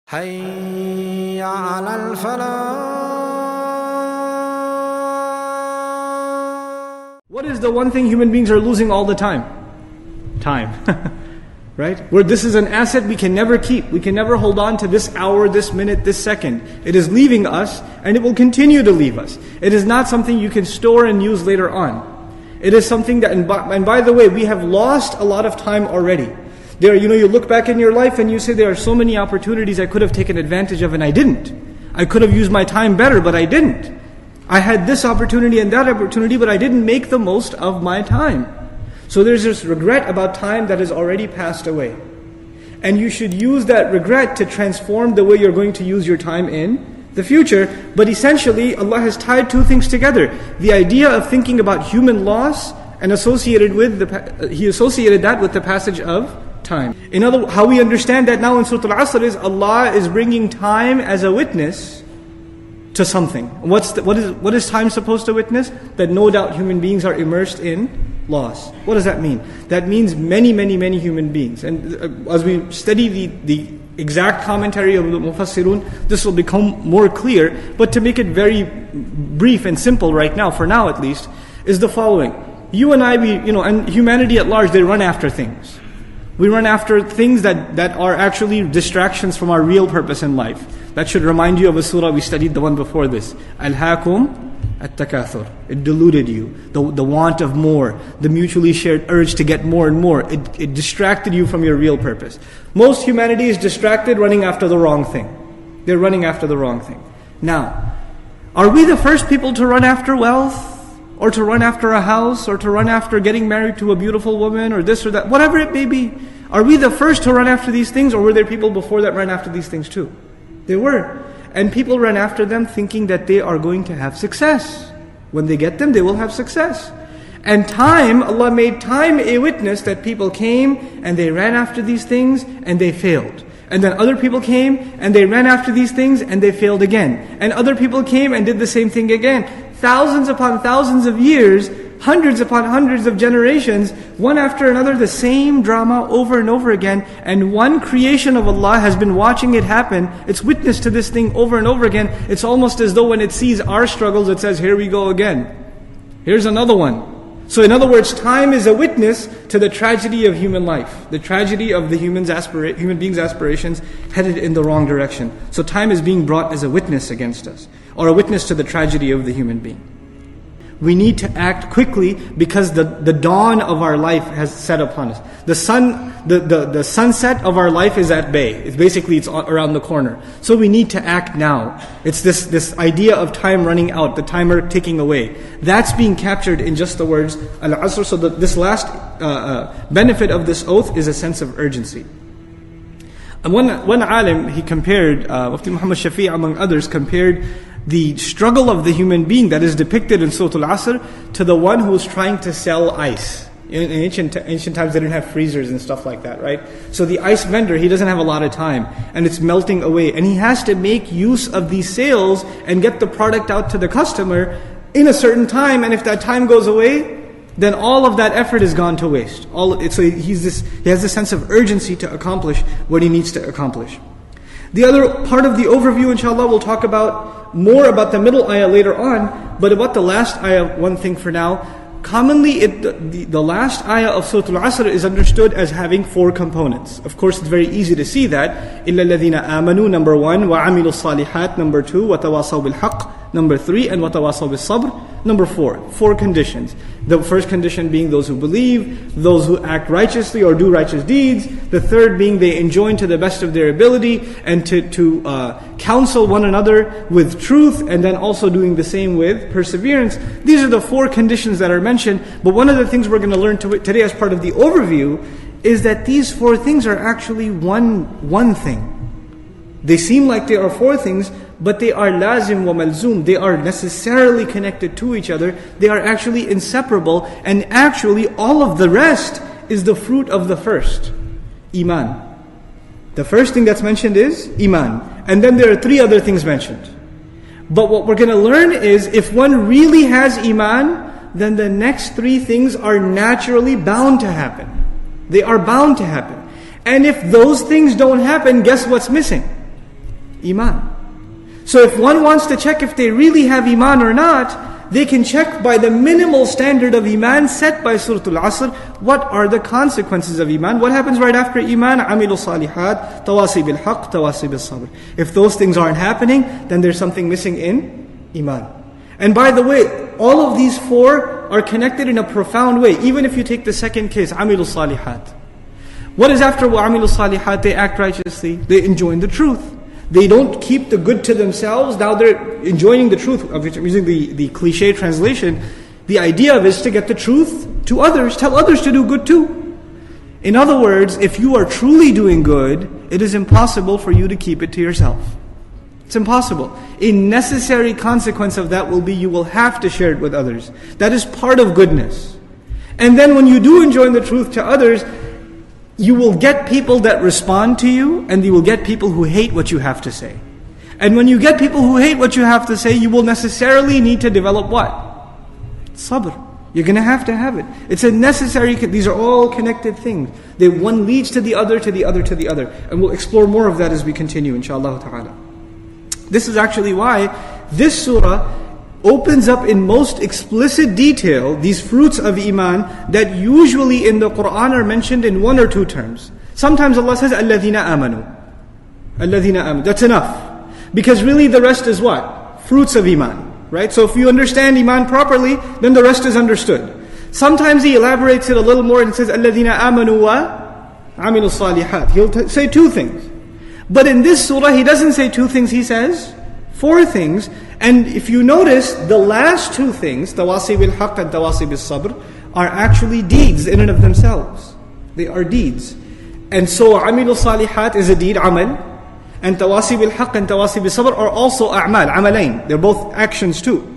حي على الفلاح. What is the one thing human beings are losing all the time? Time. Right? Where this is an asset we can never keep. We can never hold on to this hour, this minute, this second. It is leaving us and it will continue to leave us. It is not something you can store and use later on. It is something that, and by the way, we have lost a lot of time already. You look back in your life and you say there are so many opportunities I could have taken advantage of and I didn't. I could have used my time better, but I didn't. I had this opportunity and that opportunity, but I didn't make the most of my time. So there's this regret about time that has already passed away. And you should use that regret to transform the way you're going to use your time in the future. But essentially, Allah has tied two things together. The idea of thinking about human loss and He associated that with the passage of time. In other words, how we understand that now in Surah Al-Asr is Allah is bringing time as a witness to something. What is time supposed to witness? That no doubt human beings are immersed in loss. What does that mean? That means many, many, many human beings. And as we study the exact commentary of the Mufassirun, this will become more clear. But to make it very brief and simple right now, for now at least, is the following. You and I, and humanity at large, they run after things. We run after things that are actually distractions from our real purpose in life. That should remind you of a surah we studied, the one before this. Alhaakum at-takathur. It deluded you. The want of more, the mutually shared urge to get more and more. It distracted you from your real purpose. Most humanity is distracted running after the wrong thing. They're running after the wrong thing. Now, are we the first people to run after wealth? Or to run after a house, or to run after getting married to a beautiful woman, or this or that, whatever it may be. Are we the first to run after these things, or were there people before that ran after these things too? There were. And people ran after them thinking that they are going to have success. When they get them, they will have success. And time, Allah made time a witness that people came and they ran after these things and they failed. And then other people came and they ran after these things and they failed again. And other people came and did the same thing again. Thousands upon thousands of years, hundreds upon hundreds of generations, one after another, the same drama over and over again. And one creation of Allah has been watching it happen. It's witness to this thing over and over again. It's almost as though when it sees our struggles, it says, here we go again. Here's another one. So in other words, time is a witness to the tragedy of human life, the tragedy of the human beings' aspirations headed in the wrong direction. So time is being brought as a witness against us, or a witness to the tragedy of the human being. We need to act quickly because the dawn of our life has set upon us. The sunset of our life is at bay. It's around the corner. So we need to act now. It's this idea of time running out, the timer ticking away. That's being captured in just the words Al-Asr. So this last benefit of this oath is a sense of urgency. And one alim, he compared, Mufti Muhammad Shafi among others, compared the struggle of the human being that is depicted in Surah Al-Asr to the one who is trying to sell ice. In ancient times they didn't have freezers and stuff like that, right? So the ice vendor, he doesn't have a lot of time and it's melting away. And he has to make use of these sales and get the product out to the customer in a certain time. And if that time goes away, then all of that effort is gone to waste. So he has this sense of urgency to accomplish what he needs to accomplish. The other part of the overview, inshallah, we'll talk more about the middle ayah later on, but about the last ayah, one thing for now. Commonly, the last ayah of Surah Al-Asr is understood as having four components. Of course, it's very easy to see that. إِلَّا الَّذِينَ آمَنُوا, number 1, وَعَمِلُوا الصَّالِحَاتِ, number 2, وَتَوَاصَوْا بِالْحَقِّ, number 3, and وَتَوَاصَوْا بِالصَّبْرِ, number 4. Four conditions. The first condition being those who believe, those who act righteously or do righteous deeds. The third being they enjoin to the best of their ability and to counsel one another with truth, and then also doing the same with perseverance. These are the four conditions that are mentioned. But one of the things we're going to learn today as part of the overview is that these four things are actually one thing. They seem like they are four things, but they are lazim wa malzoom. They are necessarily connected to each other. They are actually inseparable. And actually all of the rest is the fruit of the first. Iman. The first thing that's mentioned is Iman. And then there are three other things mentioned. But what we're going to learn is if one really has Iman, then the next three things are naturally bound to happen. They are bound to happen. And if those things don't happen, guess what's missing? Iman. So if one wants to check if they really have Iman or not, they can check by the minimal standard of Iman set by Surah Al-Asr. What are the consequences of Iman? What happens right after Iman? Amilu salihat, tawasi bil haqq, tawasi bil sabr. If those things aren't happening, then there's something missing in Iman. And by the way, all of these four are connected in a profound way. Even if you take the second case, Amilu salihat. What is after Amilu salihat? They act righteously. They enjoin the truth. They don't keep the good to themselves. Now they're enjoining the truth, of which I'm using the cliche translation. The idea of it is to get the truth to others. Tell others to do good too. In other words, if you are truly doing good, it is impossible for you to keep it to yourself. It's impossible. A necessary consequence of that will be you will have to share it with others. That is part of goodness. And then when you do enjoin the truth to others, you will get people that respond to you, and you will get people who hate what you have to say. And when you get people who hate what you have to say, you will necessarily need to develop what? Sabr. You're going to have it. It's a necessary, these are all connected things. One leads to the other, to the other, to the other. And we'll explore more of that as we continue, inshallah ta'ala. This is actually why this surah opens up in most explicit detail these fruits of Iman that usually in the Qur'an are mentioned in one or two terms. Sometimes Allah says, الَّذِينَ آمَنُوا. الَّذِينَ آمَنُوا. That's enough. Because really the rest is what? Fruits of Iman. Right? So if you understand Iman properly, then the rest is understood. Sometimes He elaborates it a little more and says, الَّذِينَ آمَنُوا وَعَمِلُوا الصَّالِحَاتِ. He'll say two things. But in this surah, He doesn't say two things, He says four things. And if you notice, the last two things, tawasi bil haqq and tawasi bil sabr, are actually deeds in and of themselves. They are deeds. And so, amilu salihat is a deed, amal. And tawasi bil haqq and tawasi bil sabr are also a'mal, amalain. They're both actions too.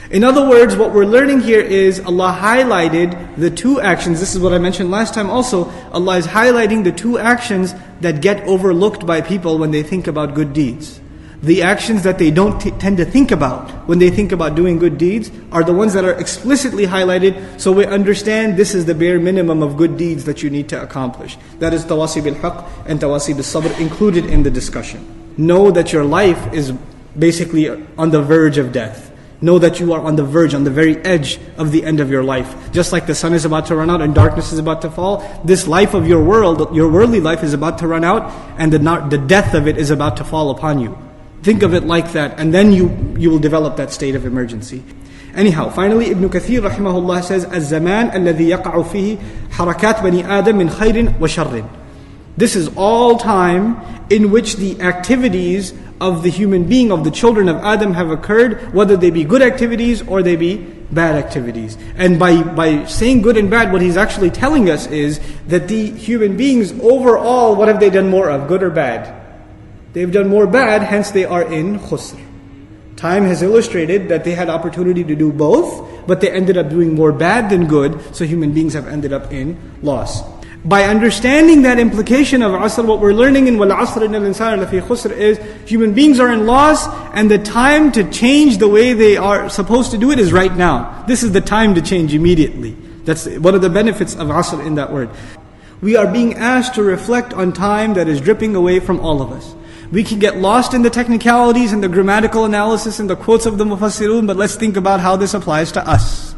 In other words, what we're learning here is Allah highlighted the two actions. This is what I mentioned last time also. Allah is highlighting the two actions that get overlooked by people when they think about good deeds. The actions that they don't tend to think about when they think about doing good deeds are the ones that are explicitly highlighted, so we understand this is the bare minimum of good deeds that you need to accomplish. That is tawasi bil haqq and tawasi bil sabr included in the discussion. Know that your life is basically on the verge of death. Know that you are on the verge, on the very edge of the end of your life. Just like the sun is about to run out and darkness is about to fall, this life of your world, your worldly life is about to run out, and the death of it is about to fall upon you. Think of it like that, and then you will develop that state of emergency. Anyhow, finally, Ibn Kathir rahimahullah says, الزمان الذي يقع فيه حركات بني آدم من خير وشر. This is all time in which the activities of the human being, of the children of Adam have occurred, whether they be good activities or they be bad activities. And by saying good and bad, what he's actually telling us is that the human beings overall, what have they done more of, good or bad? They've done more bad, hence they are in khusr. Time has illustrated that they had opportunity to do both, but they ended up doing more bad than good, so human beings have ended up in loss. By understanding that implication of asr, what we're learning in وَالْعَصْرِ إِنَّ الْإِنسَانَ لَفِي خُسْرٍ is human beings are in loss, and the time to change the way they are supposed to do it is right now. This is the time to change immediately. That's one of the benefits of asr in that word. We are being asked to reflect on time that is dripping away from all of us. We can get lost in the technicalities and the grammatical analysis and the quotes of the mufassirun, but let's think about how this applies to us.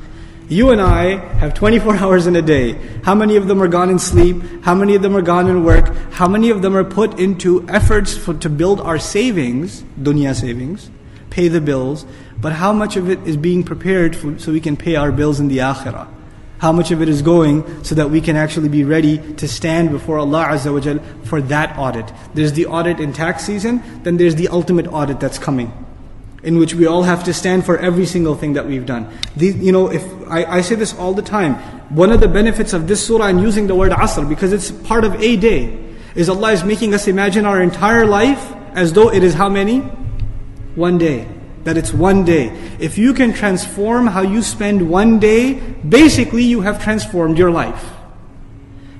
You and I have 24 hours in a day. How many of them are gone in sleep? How many of them are gone in work? How many of them are put into efforts to build our savings, dunya savings, pay the bills, but how much of it is being prepared so we can pay our bills in the akhirah? How much of it is going so that we can actually be ready to stand before Allah Azza wa Jal for that audit? There's the audit in tax season, then there's the ultimate audit that's coming, in which we all have to stand for every single thing that we've done. If I say this all the time, one of the benefits of this surah and using the word asr, because it's part of a day, is Allah is making us imagine our entire life as though it is how many? One day. That it's one day. If you can transform how you spend one day, basically you have transformed your life.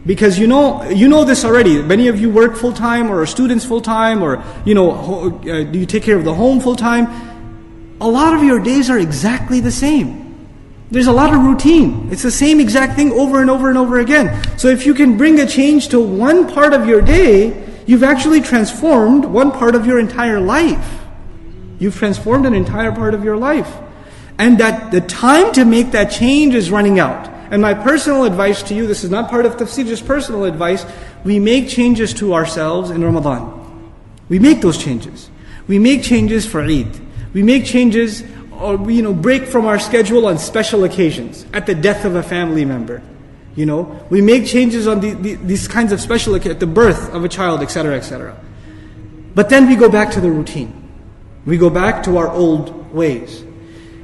Because you know this already. Many of you work full-time or are students full-time, or do you take care of the home full-time? A lot of your days are exactly the same. There's a lot of routine. It's the same exact thing over and over and over again. So if you can bring a change to one part of your day, you've actually transformed one part of your entire life. You've transformed an entire part of your life. And that the time to make that change is running out. And my personal advice to you, this is not part of tafsir, just personal advice, we make changes to ourselves in Ramadan. We make those changes. We make changes for Eid. We make changes or break from our schedule on special occasions, at the death of a family member. We make changes on these kinds of special occasions, at the birth of a child, etc., etc. But then we go back to the routine. We go back to our old ways.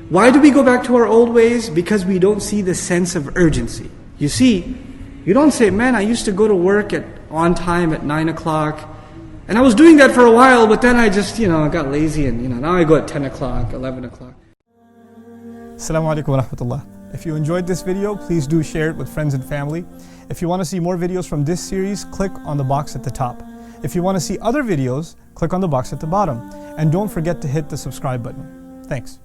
Why do we go back to our old ways? Because we don't see the sense of urgency. You see, you don't say, man, I used to go to work on time at 9 o'clock, and I was doing that for a while, but then I just, got lazy, and now I go at 10 o'clock, 11 o'clock. Assalamu alaikum wa rahmatullah. If you enjoyed this video, please do share it with friends and family. If you want to see more videos from this series, click on the box at the top. If you want to see other videos, click on the box at the bottom. And don't forget to hit the subscribe button. Thanks.